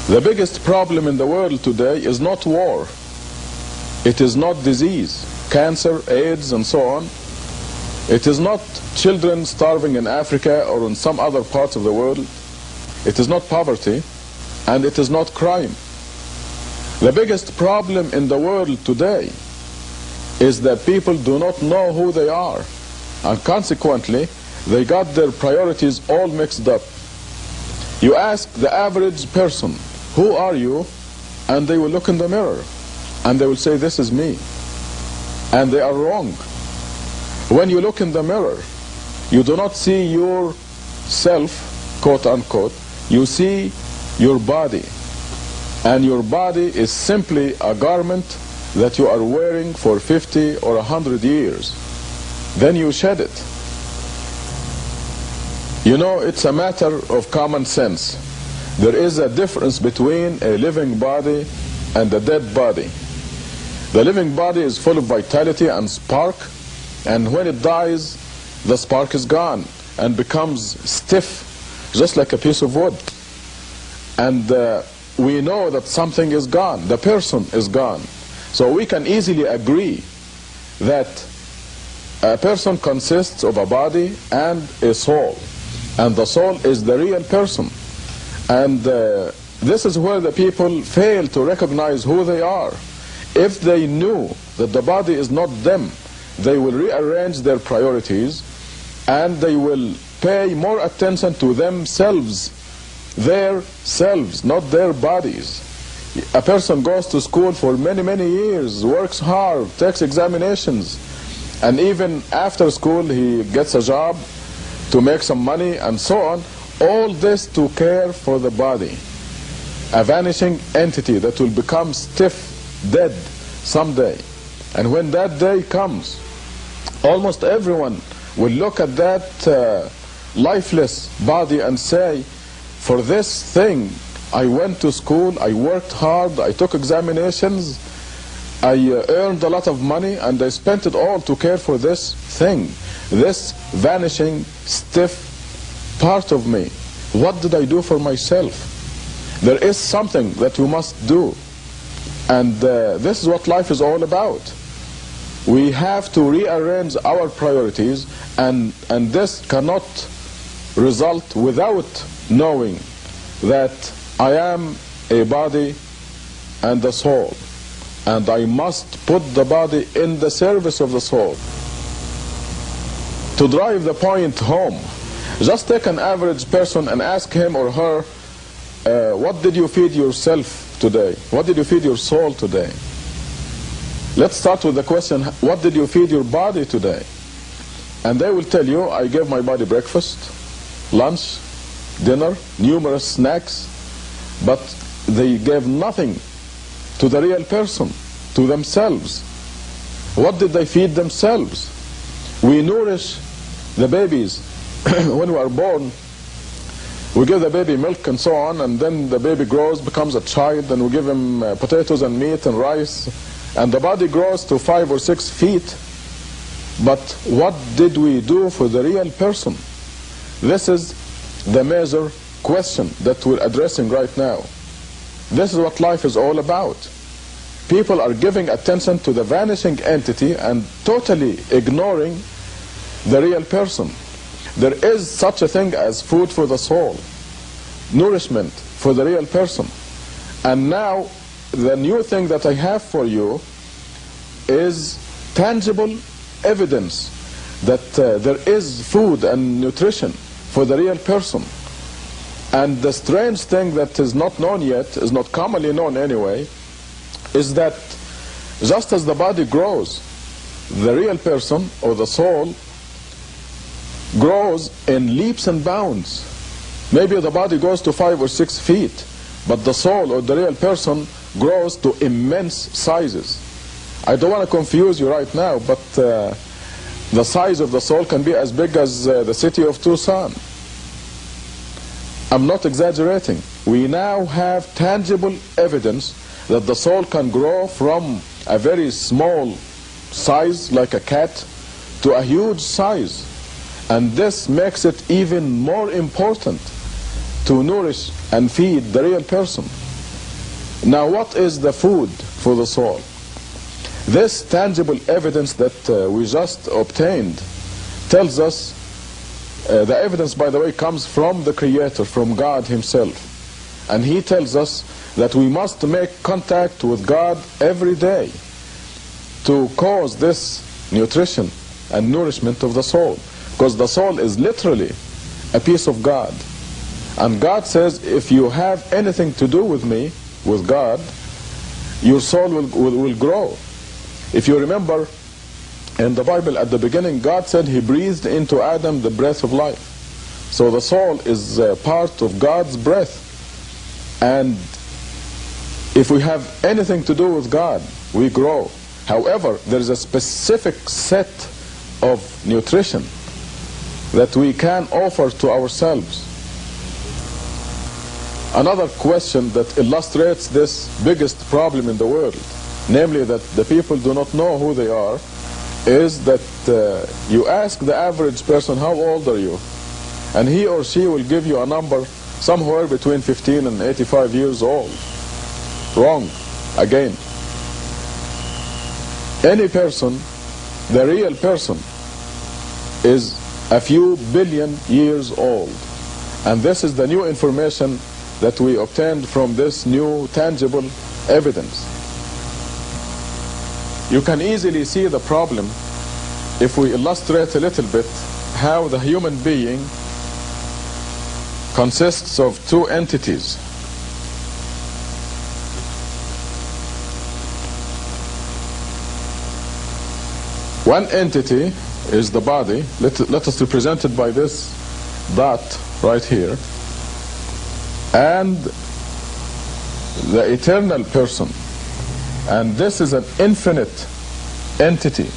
The biggest problem in the world today is not war. It is not disease, cancer, AIDS, and so on. It is not children starving in Africa or in some other parts of the world. It is not poverty, and it is not crime. The biggest problem in the world today is that people do not know who they are, and consequently, they got their priorities all mixed up. You ask the average person, who are you? And they will look in the mirror and they will say, this is me. And they are wrong. When you look in the mirror, you do not see yourself, quote unquote, you see your body. And your body is simply a garment that you are wearing for 50 or 100 years. Then you shed it. You know, it's a matter of common sense. There is a difference between a living body and a dead body. The living body is full of vitality and spark, and when it dies, the spark is gone and becomes stiff, just like a piece of wood. And we know that something is gone, the person is gone. So we can easily agree that a person consists of a body and a soul, and the soul is the real person. And this is where the people fail to recognize who they are. If they knew that the body is not them, they will rearrange their priorities and they will pay more attention to themselves, their selves, not their bodies. A person goes to school for many, many years, works hard, takes examinations, and even after school he gets a job to make some money and so on. All this to care for the body, a vanishing entity that will become stiff, dead someday. And when that day comes, almost everyone will look at that lifeless body and say, for this thing, I went to school, I worked hard, I took examinations, I earned a lot of money, and I spent it all to care for this thing, this vanishing, stiff part of me. What did I do for myself? There is something that you must do, and this is what life is all about. We have to rearrange our priorities, and this cannot result without knowing that I am a body and a soul, and I must put the body in the service of the soul. To drive the point home, just take an average person and ask him or her, what did you feed yourself today? What did you feed your soul today? Let's start with the question, what did you feed your body today? And they will tell you, I gave my body breakfast, lunch, dinner, numerous snacks, but they gave nothing to the real person, to themselves. What did they feed themselves? We nourish the babies when we are born. We give the baby milk and so on, and then the baby grows, becomes a child, and we give him potatoes and meat and rice, and the body grows to 5 or 6 feet. But what did we do for the real person? This is the major question that we're addressing right now. This is what life is all about. People are giving attention to the vanishing entity and totally ignoring the real person. there is such a thing as food for the soul, nourishment for the real person. And now the new thing that I have for you is tangible evidence that there is food and nutrition for the real person. And the strange thing that is not known yet, is not commonly known anyway, is that just as the body grows, the real person or the soul grows in leaps and bounds. Maybe the body goes to 5 or 6 feet, but the soul or the real person grows to immense sizes. I don't want to confuse you right now, but the size of the soul can be as big as the city of Tucson. I'm not exaggerating. We now have tangible evidence that the soul can grow from a very small size, like a cat, to a huge size. And this makes it even more important to nourish and feed the real person. Now, what is the food for the soul? This tangible evidence that we just obtained tells us, the evidence, by the way, comes from the Creator, from God Himself. And He tells us that we must make contact with God every day to cause this nutrition and nourishment of the soul. Because the soul is literally a piece of God. And God says, if you have anything to do with me, with God, your soul will grow. If you remember, in the Bible at the beginning, God said He breathed into Adam the breath of life. So the soul is part of God's breath. And if we have anything to do with God, we grow. However, there is a specific set of nutrition that we can offer to ourselves. Another question that illustrates this biggest problem in the world, namely that the people do not know who they are, is that you ask the average person, how old are you? And he or she will give you a number somewhere between 15 and 85 years old. Wrong. Again. Any person, the real person, is a few billion years old. And this is the new information that we obtained from this new tangible evidence. You can easily see the problem if we illustrate a little bit how the human being consists of two entities. One entity is the body. Let us represent it by this dot right here. And the eternal person. And this is an infinite entity.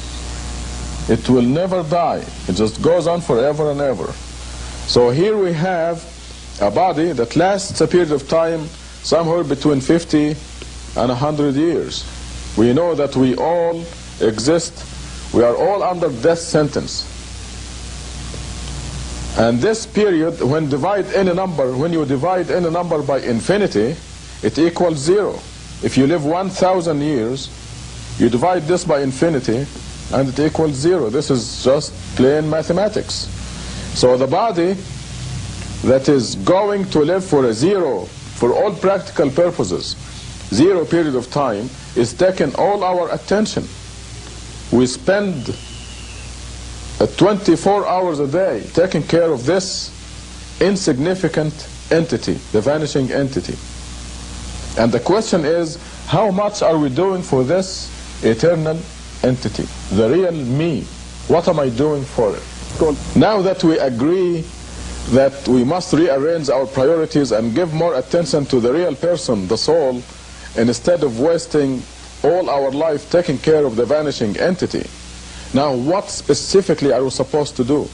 It will never die. It just goes on forever and ever. So here we have a body that lasts a period of time somewhere between 50 and 100 years. We know that we all exist. We are all under death sentence. And this period, when you divide any number by infinity, it equals 0. If you live 1,000 years, you divide this by infinity, and it equals 0. This is just plain mathematics. So the body that is going to live for a 0, for all practical purposes, 0 period of time, is taking all our attention. We spend 24 hours a day taking care of this insignificant entity, the vanishing entity. And the question is, how much are we doing for this eternal entity, the real me? What am I doing for it? Now that we agree that we must rearrange our priorities and give more attention to the real person, the soul, instead of wasting all our life taking care of the vanishing entity, now what specifically are we supposed to do?